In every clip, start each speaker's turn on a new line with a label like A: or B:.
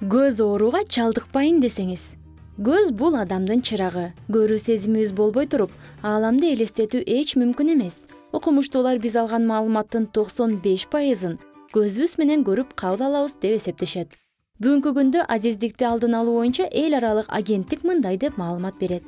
A: Көз ооруга чалдыкпайын десеңиз. Көз бул адамдын чырагы. Көрүү сезимибиз болбой туруп, ааламды элестетүү эч мүмкүн эмес. Окумуштуулар биз алган маалыматтын 95%-ын көзүбүз менен көрүп кабыл алабыз деп эсептешет. Бүгүнкү күндө азиздикти алдын алуу боюнча эл аралык агенттик мындай деп маалымат берет.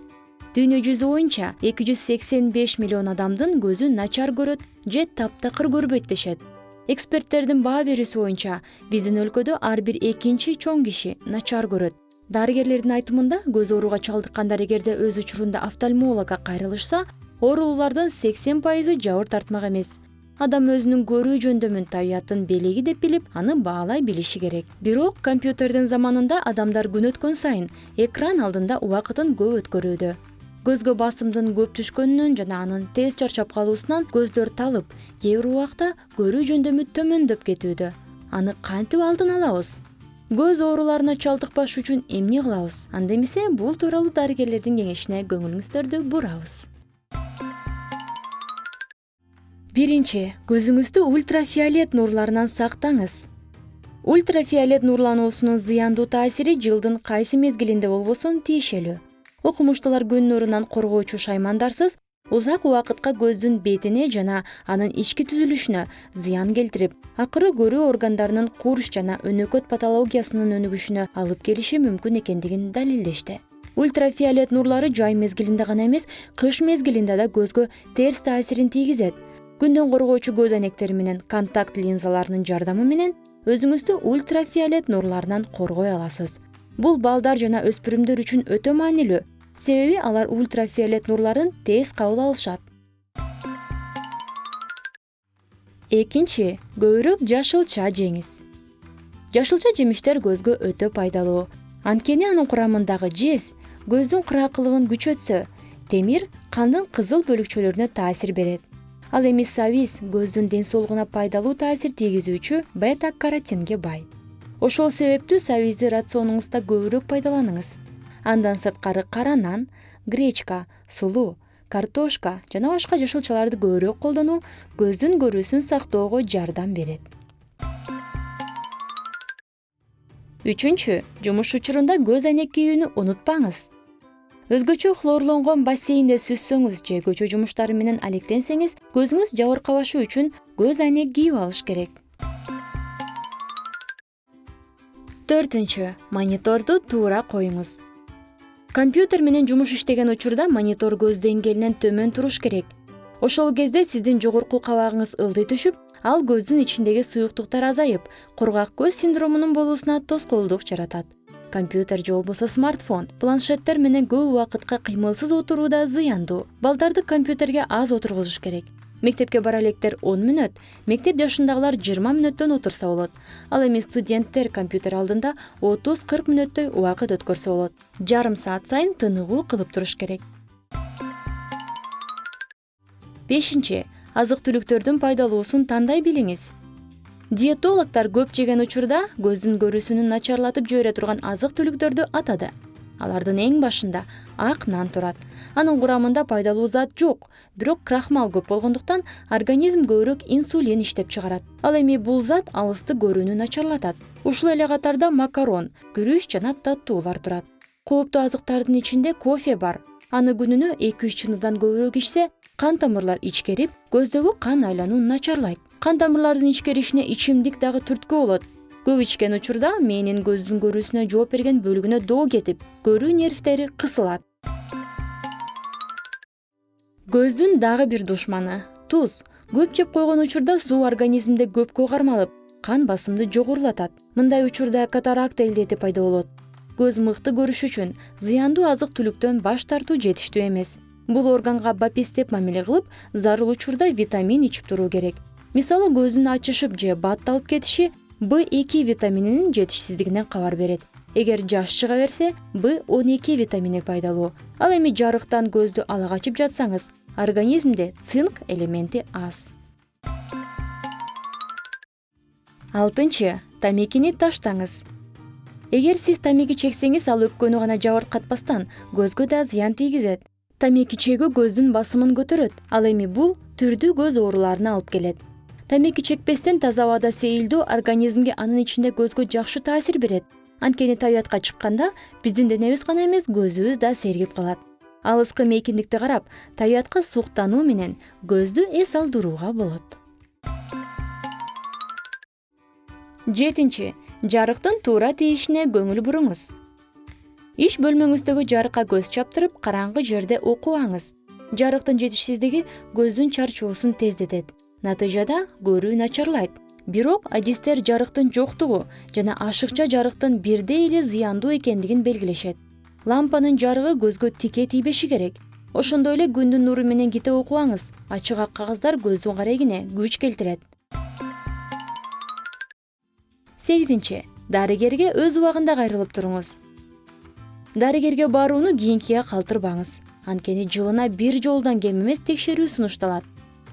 A: Дүйнө жүзү боюнча 285 миллион адамдын көзү начар көрөт же таптакыр көрбөйт дешет. Эксперттердин баа берүүсү боюнча биздин өлкөдө ар бир экинчи чоң киши начар көрөт. Дарыгерлердин айтымында көз ооруга чалдыккандар эгерде өз учурунда офтальмологко кайрылышса, оорулуулардын 80% жабыр тартмак эмес. Адам өзүнүн көрүү жөндөмүн табиятын белеги деп билип, аны баалай билиши керек. Бирок компьютердин заманында адамдар күн өткөн сайын экран алдында убакытын көп өткөрүүдө. Көзгө басымдын көп түшкөнүнөн жана анын тез чарчап калуусунан көздөр талып, кээ бир убакта көрүү жөндөмү төмөндөп кетүүдө. Аны кантип алдын алабыз? Көз ооруларына чалдыкпаш үчүн эмне кылабыз? Анда эмесе бул тууралуу дарыгерлердин кеңешине көңүлүңүздөрдү бурабыз. Биринчи, көзүңүздү ультрафиолет нурларынан сактаңыз. Ультрафиолет нурлануусунун зыяндуу таасири жылдын кайсы мезгилинде болбосун тиешелүү. Окумуштуулар күн нурунан коргоочу шаймандарсыз узак убакытка көздүн бетине жана анын ички түзүлүшүнө зыян келтирип, акыры көрүү органдарынын курч жана өнөкөт патологиясынын өнүгүшүнө алып келиши мүмкүн экендигин далилдешти. Ультрафиолет нурлары жай мезгилинде гана эмес, кыш мезгилинде да көзгө терс таасирин тийгизет. Күндөн коргоочу көз айнектери менен контакт линзаларынын жардамы менен өзүңүздү ультрафиолет нурларынан коргой аласыз. Бул балдар жана өспүрүмдөр үчүн өтө маанилүү, себеби алар ультрафиолет нурларын тез кабыл алышат. Экинчи, көбүрөөк жашылча жеңиз. Жашылча жемиштер көзгө өтө пайдалуу. Анткени анын курамындагы жез көздүн кыракылыгын күчөтсө, темир кандын кызыл бөлүкчөлөрүнө таасир берет. Ал эми сабиз көздүн ден соолугуна пайдалуу таасир тийгизүүчү бета-каротинге бай. Ошол себептүү сабизди рационуңузда көбүрөөк пайдаланыңыз. Андан сырткары кара нан, гречка, сулуу, картошка жана башка жашылчаларды көбүрөөк колдонуу көздүн көрүүсүн сактоого жардам берет. Үчүнчү, жумуш учурунда көз айнек кийүүнү унутпаңыз. Өзгөчө хлорлонгон бассейнде сүзсөңүз же көчө жумуштары менен алектенсеңиз, көзүңүз жабыркабашы үчүн көз айнек кийип алыш керек. Төртүнчү, мониторду туура коюңуз. Компьютер менен жумуш иштеген учурда монитор көз деңгээлинен төмөн туруш керек. Ошол кезде сиздин жогорку кабагыңыз ылдый түшүп, ал көздүн ичиндеги суюктуктар азайып, кургак көз синдромунун болуусуна тоскоолдук жаратат. Компьютер же болбосо смартфон, планшеттер менен көп убакытка кыймылсыз отуруу да зыяндуу. Балдарды компьютерге аз отургузуш керек. Мектепке бара электер 10 мүнөт, мектеп жашындагылар 20 мүнөттөн отурса болот. Ал эми студенттер компьютер алдында 30-40 мүнөттөй убакыт өткөрсө болот. Жарым саат сайын тыныгуу кылып туруш керек. Бешинчи, азык-түлүктөрдүн пайдалуусун тандай билиңиз. Диетологдор көп жеген учурда көздүн көрүүсүнүн начарлатып жибере турган азык-түлүктөрдү атады. Алардын эң башында ак нан турат. Анын курамында пайдалуу зат жок, бирок крахмал көп болгондуктан организм көбүрөөк инсулин иштеп чыгарат. Ал эми бул зат алысты көрүүнү начарлатат. Ушул эле катарда макарон, күрүч жана таттуулар турат. Кооптуу азыктардын ичинде кофе бар. Аны күнүнө 2-3 чыныдан көбүрөөк ичсе, кан тамырлар ичкерип, көздөгү кан айлануун начарлайт. Кан тамырлардын ичкеришине ичимдик дагы түрткү болот. Көп ичкен учурда мээнин көздүн көрүүсүнө жооп берген бөлүгүнө доо кетип, көрүү нервтери кысылат. Көздүн дагы бир душманы — туз. Көп жеп койгон учурда суу организмде көпкө кармалып, кан басымды жогорулатат. Мындай учурда катаракта илдети пайда болот. Көз мыкты көрүш үчүн зыяндуу азык-түлүктөн баш тартуу жетиштүү эмес. Бул органга бапестеп мамиле кылып, зарыл учурда витамин ичип туруу керек. Мисалы, көздүн ачышып же батталып кетиши B2 витамининин жетишсиздигинен кабар берет. Эгер жаш чыга берсе, B12 витамини пайдалуу. Ал эми жарыктан көздү ала качып жатсаңыз, организмде цинк элементи аз. Алтынчы, тамекини таштаңыз. Эгер сиз тамеки чексеңиз, ал өпкөнү гана жабыркатпастан көзгө да зыян тийгизет. Тамеки чегүү көздүн басымын көтөрөт. Ал эми бул түрдүү көз ооруларына алып келет. Тамеки чекпестен таза абада сейилдөө организмге анын ичинде көзгө жакшы таасир берет. Анткени табиятка чыкканда биздин денебиз гана эмес, көзүбүз да сергип калат. Алыскы мейкиндикти карап, табиятка суктануу менен көздү эс алдырууга болот. 7. Жарыктын туура тийишине көңүл буруңуз. Иш бөлмөңүздөгү жарыкка көз чаптырып, караңгы жерде окубаңыз. Жарыктын жетишсиздиги көздүн чарчоосун тездетет. Натыйжада көрүү начарлайт. Бирок адистер жарыктын жоктугу жана ашыкча жарыктын бирдей эле зыяндуу экендигин белгилешет. Лампанын жарыгы көзгө тике тийбеши керек. Ошондой эле күндүн нуру менен китеп окубаңыз. Ачык ак кагаздар көздүн карегине күч келтирет. 8. Дарыгерге өз убагында кайрылып туруңуз. Дарыгерге барууну кийинкиге калтырбаңыз. Анткени жылына бир жолдон кем эмес текшерүү сунушталат.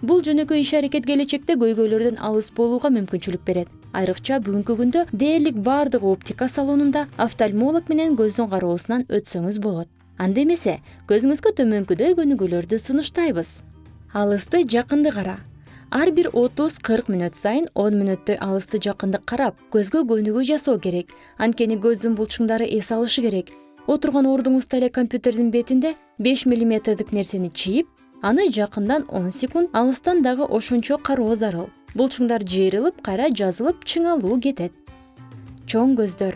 A: Бул жөнөкөй иш-аракет келечекте көйгөйлөрдөн алыс болууга мүмкүнчүлүк берет. Айрыкча бүгүнкү күндө дээрлик бардык оптика салонунда офтальмолог менен көздүн кароосунан өтсөңүз болот. Анда эмесе, көзүңүзгө төмөнкүдөй көнүгүүлөрдү сунуштайбыз. Алысты жакынды кара. Ар бир 30-40 мүнөт сайын 10 мүнөттөй алысты жакындык карап, көзгө көнүгүү жасоо керек. Анткени көздүн булчуңдары эс алышы керек. Отурган ордуңузда эле компьютердин бетинде 5 мм нерсени чийип, аны жакындан 10 секунд, алыстан дагы ошончо кароо зарыл. Булчуңдар жыйрылып, кайра жазылып, чыңалуу кетет. Чоң көздөр.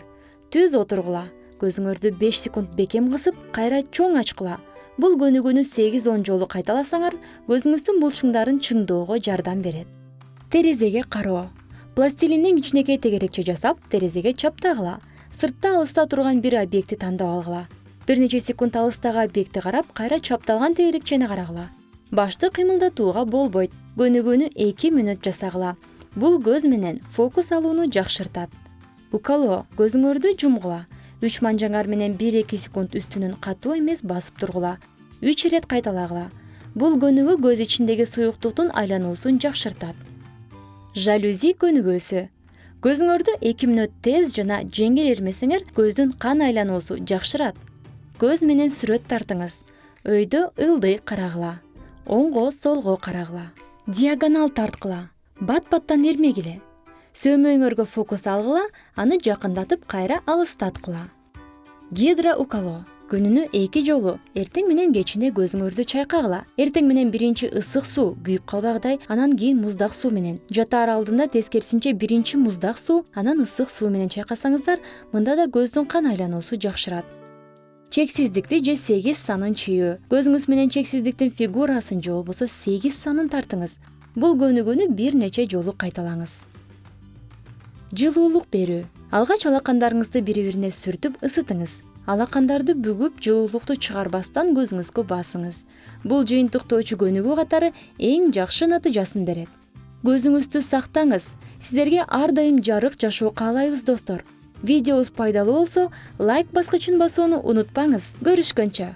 A: Түз отургула. Көзүңөрдү 5 секунд бекем кысып, кайра чоң ачкыла. Бул көнүгүүнү 8-10 жолу кайталасаңар, көзүңүздүн булчуңдарын чыңдоого жардам берет. Терезеге кароо. Пластилинден кичинекей тегерекче жасап, терезеге чаптагыла. Сыртта алыста турган бир объектти тандап алгыла. Бир нече секунд алыстагы объектти карап, кайра чапталган тегерекчени карагыла. Башты кыймылдатууга болбойт. Көнүгүүнү 2 мүнөт жасагыла. Бул көз менен фокус алууну жакшыртат. Укало. Көзүңөрдү жумгула. 3 манжаңар менен 1-2 секунд үстүнөн катуу эмес басып тургула. 3 ирет кайталагыла. Бул көнүгүү көз ичиндеги суюктуктун айлануусун жакшыртат. Жалюзи көнүгүүсү. Көзүңөрдү 2 мүнөт тез жана жеңил ирмесеңер, көздүн кан айлануусу жакшырат. Көз менен сүрөт тартыңыз. Өйдө ылдый карагыла. Оңго солго карагыла. Диагонал тарткыла. Бат-баттан ирмегиле. Сөмөңөргө фокус алгыла, аны жакындатып кайра алыстаткыла. Гидроукало. Күнүнө 2 жолу, эртең менен кечине көзүңөрдү чайкагыла. Эртең менен биринчи ысык суу, күйүп калбагыдай, анан кийин муздак суу менен. Жатаар алдында тескерисинче биринчи муздак суу, анан ысык суу менен чайкасаңыздар, мында да көздүн кан айлануусу жакшырат. Чексиздикти же 8 санын чыйуу. Көзүңүз менен чексиздиктин фигурасын же болбосо 8 санын тартыңыз. Бул көнүгүүнү бир нече жолу кайталаңыз. Жылуулук берүү. Алгач алакандарыңызды бири-бирине сүртүп ысытыңыз. Алакандарды бүгүп, жылуулукту чыгарбастан көзүңүзгө басыңыз. Бул жыйынтыктоочу көнүгүү катары эң жакшы натыйжасын берет. Көзүңүздү сактаңыз. Сиздерге ар дайым жарык жашоо каалайбыз, достор. Видеобуз пайдалуу болсо, лайк баскычын басууну унутпаңыз. Көрүшкөнчө.